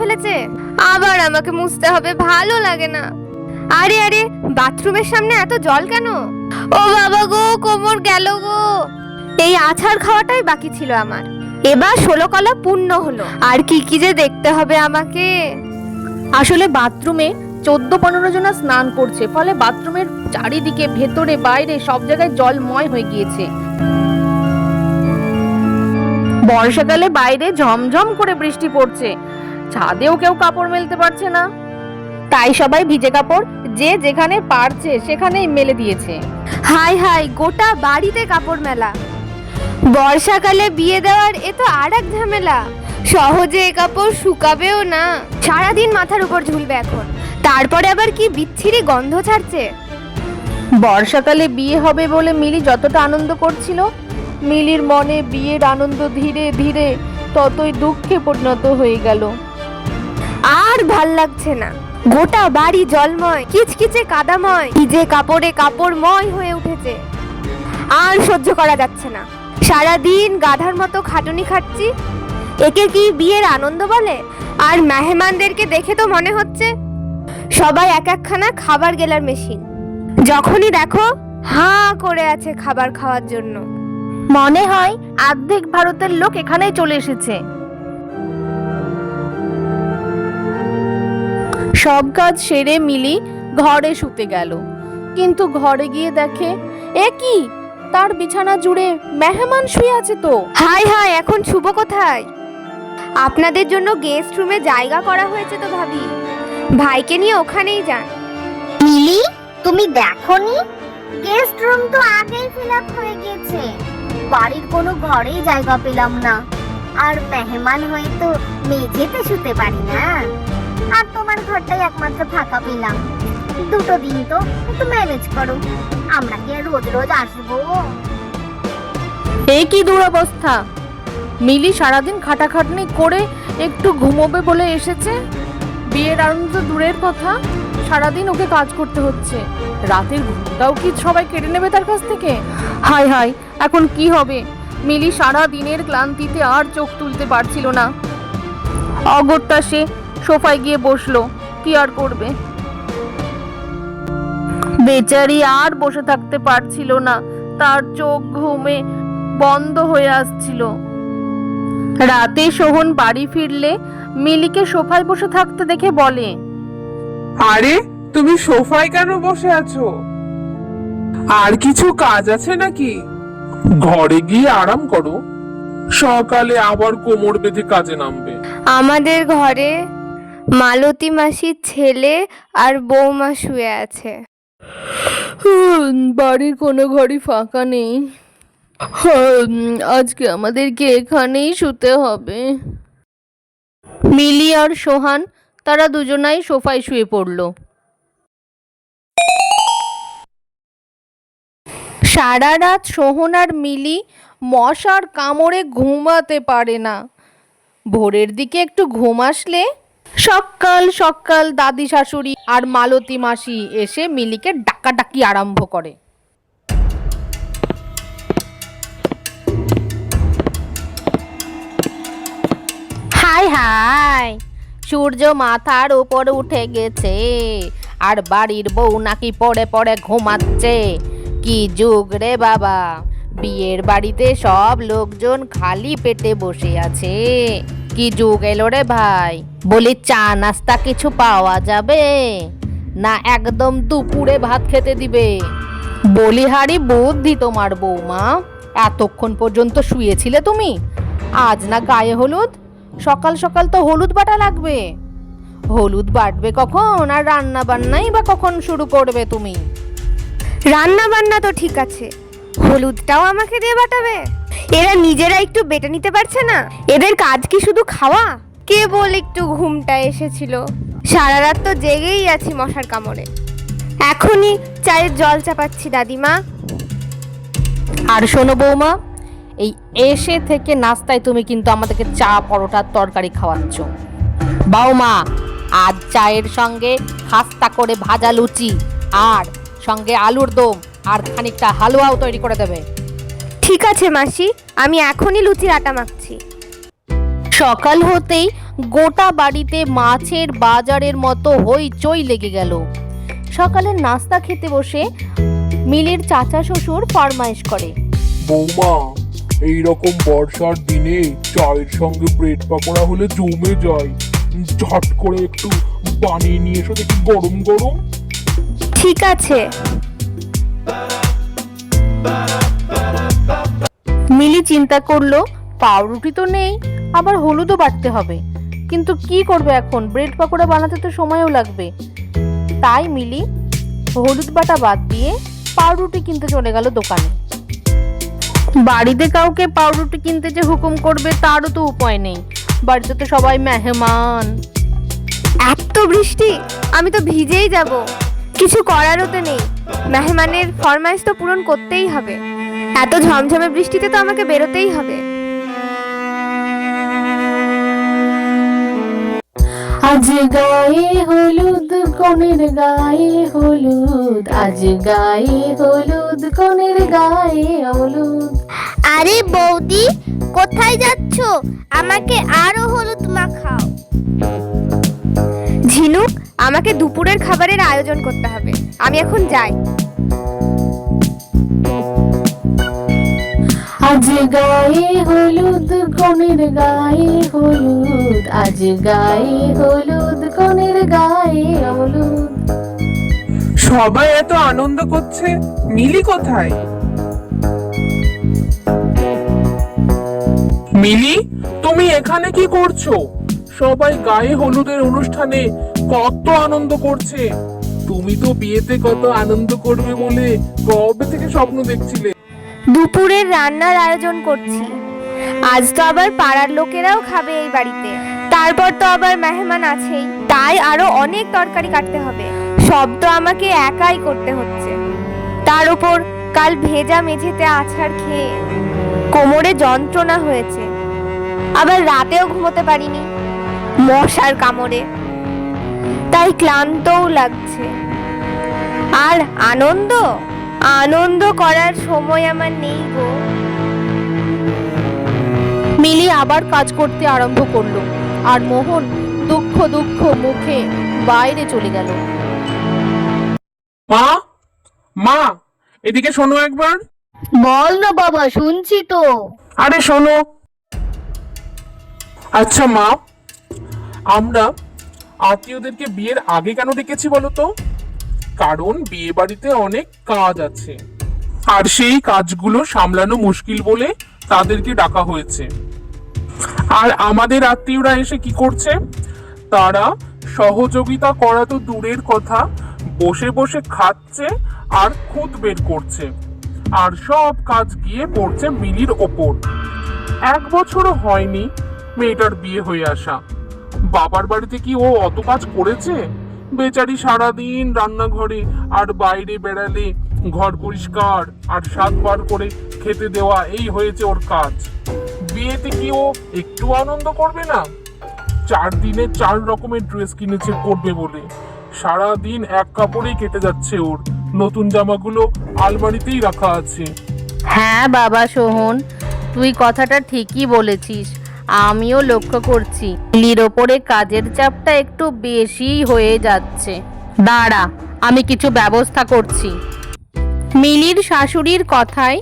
ফেলেছে, আবার আমাকে মুছতে হবে, ভালো লাগে না। আরে আরে, বাথরুমের সামনে এত জল কেন? ও বাবা গো, কোমর গেল গো। এই আছাড় খাওয়াটাই বাকি ছিল আমার, এবার 16 কলা পূর্ণ হলো। আর কি কি যে দেখতে হবে আমাকে। আসলে বাথরুমে 14-15 জনা স্নান করছে, ফলে বাথরুমের চারিদিকে ভেতরে বাইরে সব জায়গায় জলময় হয়ে গিয়েছে। বর্ষাকালে বাইরে ঝমঝম করে বৃষ্টি পড়ছে, ছাদেও কেউ কাপড় মেলতে পারছে না, তাই সবাই ভিজে কাপড় যে যেখানে পারছে সেখানেই মেলে দিয়েছে। হাই হাই, গোটা বাড়িতে কাপড় মেলা। বর্ষাকালে বিয়ে দেওয়ার এ তো আর এক ঝামেলা, সহজে এ কাপড় শুকাবেও না, সারাদিন মাথার উপর ঝুলবে এখন। তারপরে আবার কি বিচ্ছিরি গন্ধ ছাড়ছে। বর্ষাকালে বিয়ে হবে বলে মিলি যতটা আনন্দ করছিল, মিলির মনে বিয়ের আনন্দ ধীরে ধীরে ততই দুঃখে পরিণত হয়ে গেল। আর ভাল লাগছে না, গোটা বাড়ি জলময়, কিচকিচে কাদাময়, ভিজে কাপড়ে কাপড়ময় হয়ে উঠেছে। আর সহ্য করা যাচ্ছে না, সারাদিন গাধার মতো খাটুনি খাচ্ছি। একে কি বিয়ের আনন্দ বলে? আর মেহমানদেরকে দেখে তো মনে হচ্ছে সবাই এক একখানা খাবার গেলার মেশিন, যখনই দেখো হাঁ করে আছে খাবার খাওয়ার জন্য। মনে হয় অর্ধেক ভারতের লোক এখানেই চলে এসেছে। সব কাজ সেরে মিলি ঘরে শুতে গেল, কিন্তু ঘরে গিয়ে দেখে এ কি, তার বিছানা জুড়ে মেহমান শুয়ে আছে তো। হাই হাই, এখন শুভ কোথায়? আপনাদের জন্য গেস্ট রুমে জায়গা করা হয়েছে তো ভাবি, ভাইকে নিয়ে ওখানেই যান। মিলি, তুমি দেখোনি গেস্ট রুম তো আগেই ফিল আপ হয়ে গেছে, বাড়ির কোনো ঘরেই জায়গা পেলাম না। আর মেহমান হয়ে তো মেঝেতে শুতে পারি না, আর তোমার ঘরটাই একমাত্র ফাঁকা পেলাম। দুটো দিন তো একটু ম্যানেজ করো, আমরা কি আর রোজ রোজ আসবো? এই কি দুরবস্থা! মিলি সারাদিন খাটাখাটনি করে একটু ঘুমোবে বলে এসেছে, বিয়ের আনন্দ দূরের কথা, সারাদিন ওকে কাজ করতে হচ্ছে। রাতের ঘুমটাও কি সবাই কেড়ে নেবে তার কাছ থেকে? হায় হায়, এখন কি হবে? মিলি সারা দিনের ক্লান্তিতে আর চোখ তুলতে পারছিল না। অগত্যা সে সোফায় গিয়ে বসলো, কি আর করবে। বেচারি আর বসে থাকতে পারছিল না, তার চোখ ঘুমে বন্ধ হয়ে আসছিল। রাতে সোহন বাড়ি ফিরলে মিলিকে সোফায় বসে থাকতে দেখে বলে, আরে তুমি সোফায় কেন বসে আছো? আর কিছু কাজ আছে নাকি? ঘরে গিয়ে আরাম করো, সকালে আবার কোমর বেঁধে কাজে নামবে। আমাদের ঘরে মালতী মাসির ছেলে আর বৌমা শুয়ে আছে। বাড়ির কোনো ঘরই ফাঁকা নেই, আজকে আমাদেরকে এখানেই শুতে হবে। মিলি আর সোহান তারা দুজনাই সোফায় শুয়ে পড়ল। সারা রাত সোহন আর মিলি মশার কামড়ে ঘুমাতে পারে না। ভোরের দিকে একটু ঘুম আসলে সকাল সকাল দাদি শাশুড়ি আর মালতী মাসি এসে মিলিকে ডাকাডাকি আরম্ভ করে। হাই হাই, সূর্য মাথার উপর উঠে গেছে আর বাড়ির বউ নাকি পড়ে পড়ে ঘুমাচ্ছে। কি যুগ রে বাবা, বিয়ের বাড়িতে সব লোকজন খালি পেটে বসে আছে। কি যুগ এলো রে ভাই। বলি চা নাস্তা কিছু পাওয়া যাবে না একদম দুপুরে ভাত খেতে দিবে? বলিহারি বুদ্ধি তোমার বৌমা, এতক্ষণ পর্যন্ত শুয়েছিলে তুমি? আজ না গায়ে হলুদ, সকাল সকাল তো হলুদ বাটা লাগবে। হলুদ বাটবে কখন আর রান্না বান্নাই বা কখন শুরু করবে তুমি? রান্না বান্না তো ঠিক আছে, হলুদটাও আমাকে দিয়ে বাটাবে? এরা নিজেরা একটু বেটে নিতে পারছে না? এদের কাজ কি শুধু খাওয়া? কেবল একটু ঘুমটা এসেছিল, সারা রাত তো জেগেই আছি মশার কামড়ে। এখনই চায়ের জল চাপাচ্ছি দাদিমা। আর শোনো বৌমা, এই এসে থেকে নাস্তায় তুমি কিন্তু আমাদেরকে চা পরোটার তরকারি খাওয়াচ্ছ। বৌমা, আজ চায়ের সঙ্গে খাস্তা করে ভাজা লুচি আর সঙ্গে আলুর দম আর খানিকটা হালুয়াও তৈরি করে দেবে। ঠিক আছে মাসি, আমি এখনই লুচির আটা মাখছি। সকাল হতেই গোটা বাড়িতে মাছের বাজারের মতো হইচই লেগে গেল। সকালের নাস্তা খেতে বসে মিলির চাচা শ্বশুর ফরমাইশ করে, বৌমা, এইরকম বর্ষার দিনে চায়ের সঙ্গে ব্রেড পাকোড়া হলে জমে যায়। ঝট করে একটু বানিয়ে নিয়ে এসো দেখি, গরম গরম। ঠিক আছে। মিলি চিন্তা করলো, পাউরুটি তো নেই, আবার হলুদও বাটতে হবে, কিন্তু কি করবে এখন? ব্রেড পাকোড়া বানাতে তো সময়ও লাগবে। তাই মিলি হলুদ বাটা বাদ দিয়ে পাউরুটি কিনতে চলে গেল দোকানে। বাড়িতে কাউকে পাউরুটি কিনতে যে হুকুম করবে তারও তো উপায় নেই, বাড়িতে তো সবাই মেহমান। এত বৃষ্টি, আমি তো ভিজেই যাব। কিছু করারও তো নেই, মেহমানের ফরমাইশ তো পূরণ করতেই হবে। এত ঝমঝমে বৃষ্টিতে তো আমাকে বেরোতেই হবে। আজ গায়ে হলুদ কোনের গায়ে হলুদ, আজ গায়ে হলুদ কোনের গায়ে হলুদ। আরে বৌদি, কোথায় যাচ্ছো? আমাকে আরো হলুদ মাখাও। ঝিনুক, আমাকে দুপুরের খাবারের আয়োজন করতে হবে, আমি এখন যাই। আজ গায়ে হলুদ কোনের গায়ে হলুদ, আজ গায়ে হলুদ কোনের গায়ে হলুদ। সবাই এত আনন্দ করছে, মিলি কোথায়? মিলি, তুমি এখানে কি করছো? সবাই গায়ে হলুদের অনুষ্ঠানে কত আনন্দ করছে। তুমি তো বিয়েতে কত আনন্দ করবে বলে কবে থেকে স্বপ্ন দেখছিলে। দুপুরের রান্নার আয়োজন করছি। আজ তো আবার পাড়ার লোকেরাও খাবে এই বাড়িতে, তারপর তো আবার মেহমান আছেই, তাই আরো অনেক তরকারি কাটতে হবে। সব তো আমাকে একাই করতে হচ্ছে। তার উপর কাল ভেজা মেঝেতে আছাড় খেয়ে কোমরে যন্ত্রণা হয়েছে, আবার রাতেও ঘুমোতে পারিনি মশার কামড়ে, তাই ক্লান্তও লাগছে। আর আনন্দ আনন্দ করার সময় আমার নেই গো। মিলি আবার কাজ করতে আরম্ভ করলো, আর মোহন দুঃখ দুঃখ মুখে বাইরে চলে গেল। মা, মা, এদিকে শোনো একবার। বল না বাবা, শুনছি তো। আরে শোনো। আচ্ছা মা, আমরা আত্মীয়দেরকে বিয়ের আগে কেন ডেকেছি বলো তো? কারণ বিয়ে বাড়িতে অনেক কাজ আছে, আর সেই কাজগুলো সামলানো মুশকিল বলে তাদেরকে ডাকা হয়েছে। আর আমাদের আত্মীয়রা এসে কি করছে? তারা সহযোগিতা করা তো দূরের কথা, বসে বসে খাচ্ছে আর খুদ বের করছে, আর সব কাজ গিয়ে পড়ছে মিলির ওপর। 1 বছরও হয়নি মেয়েটার বিয়ে হয়ে আসা, বাবার বাড়িতে কি ও অত কাজ করেছে? বেচারি সারাদিন রান্নাঘরে আর বাইরে বেড়ালে ঘর পরিষ্কার আর 7 বার করে খেতে দেওয়া, এই হয়েছে ওর কাজ। বিয়েতে কি ও একটু আনন্দ করবে না? 4 দিনে 4 রকমের ড্রেস কিনেছে পরবে বলে, সারাদিন এক কাপড়েই কেটে যাচ্ছে ওর। নতুন জামাগুলো আলমারিতেই রাখা আছে। হ্যাঁ বাবা সোহন, তুই কথাটা ঠিকই বলেছিস। আমিও লক্ষ্য করছি মিলির ওপরে কাজের চাপটা একটু বেশি হয়ে যাচ্ছে। দাঁড়া, আমি কিছু ব্যবস্থা করছি। মিলির শাশুড়ির কথায়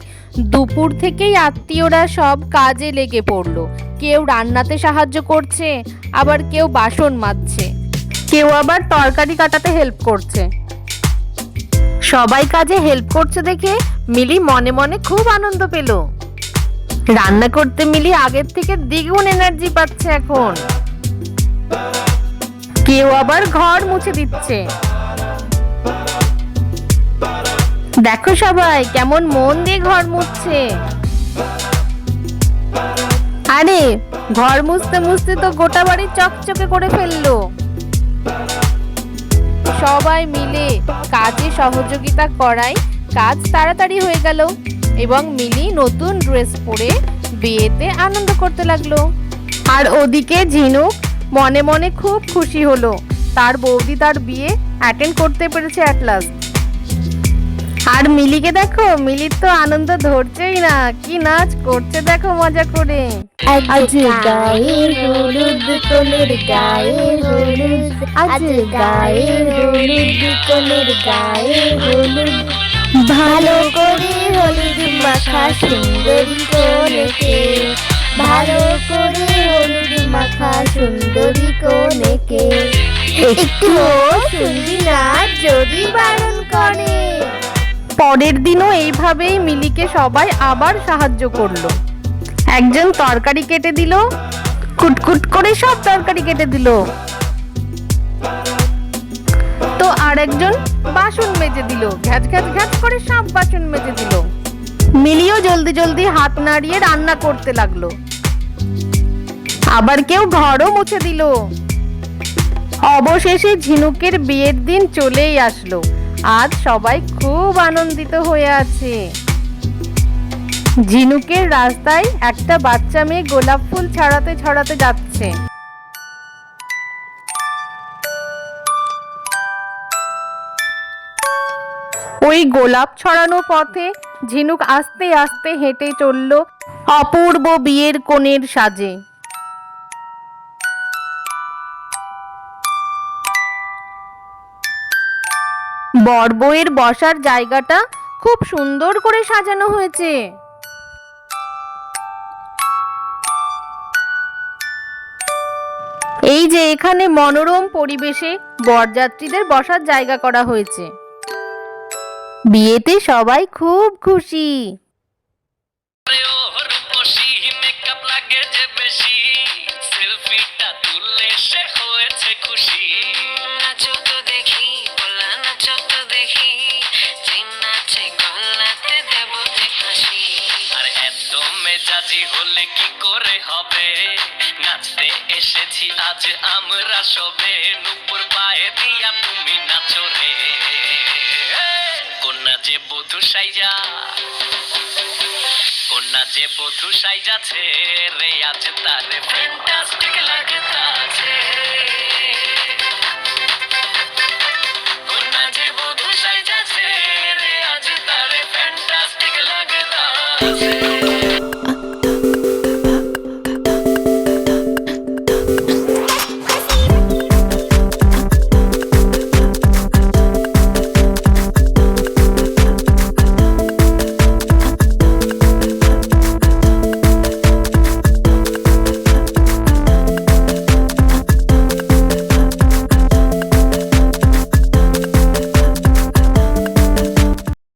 দুপুর থেকেই আত্মীয়রা সব কাজে লেগে পড়লো। কেউ রান্নাতে সাহায্য করছে, আবার কেউ বাসন মাজছে, কেউ আবার তরকারি কাটাতে হেল্প করছে। সবাই কাজে হেল্প করছে দেখে মিলি মনে মনে খুব আনন্দ পেল। রান্না করতে মিলি আগের থেকে দ্বিগুণ এনার্জি পাচ্ছে এখন। কেউ আবার ঘর মুছে দিচ্ছে। দেখো সবাই কেমন মন দিয়ে ঘর মুছছে। আরে ঘর মুছতে মুছতে তো গোটা বাড়ি চকচকে করে ফেললো। সবাই মিলে কাজে সহযোগিতা করায় কাজ তাড়াতাড়ি হয়ে গেল, এবং মিলি নতুন ড্রেস পরে বিয়েতে আনন্দ করতে লাগলো। আর ওদিকে ঝিনুক মনে মনে খুব খুশি হলো, তার বৌদি তার বিয়ে অ্যাটেন্ড করতে পেরেছে অ্যাট লাস্ট। আর মিলিকে দেখো, মিলির তো আনন্দ ধরছেই না, কি নাচ করছে দেখো মজা করে। আজ গায়ে হলুদ কোনের গায়ে হলুদ, আজ গায়ে হলুদ কোনের গায়ে হলুদ, ভালো করে হলুদ মাখা সুন্দরী কোনেকে, ভালো করে হলুদ মাখা সুন্দরী কোনেকে, একটু শুনবি না যদি বারণ করে। পরের দিনও এইভাবেই মিলিকে সবাই আবার সাহায্য করলো। একজন তরকারি কেটে দিল, কুটকুট করে সব তরকারি কেটে দিল, তো আরেকজন বাসন মেজে দিল, ঘ্যাচ ঘ্যাচ ঘ্যাচ করে সব বাসন মেজে দিল। মিলিও জলদি জলদি হাত নাড়িয়ে রান্না করতে লাগলো। আবার কেউ ঘরও মুছে দিল। অবশেষে ঝিনুকের বিয়ের দিন চলেই আসলো। আজ সবাই খুব আনন্দিত হয়ে আছে। ঝিনুকের রাস্তায় একটা বাচ্চা মেয়ে গোলাপ ফুল ছড়াতে ছড়াতে যাচ্ছে। ওই গোলাপ ছড়ানো পথে ঝিনুক আস্তে আস্তে হেঁটে চলল অপূর্ব বিয়ের কনের সাজে। বর বউয়ের বসার জায়গাটা খুব সুন্দর করে সাজানো হয়েছে। এই যে এখানে মনোরম পরিবেশে বরযাত্রীদের বসার জায়গা করা হয়েছে। বিয়েতে সবাই খুব খুশি। মেজাজি হলে কি করে হবে, নাচতে এসেছি আজ আমরা সবে, নুপুর পায়ে দিয়া তুমি নাচো রে, কন্যা যে বধূ সাইজা, কন্যা যে বধূ সাইজাছে রে, আজ তার ফ্যান্টাস্টিক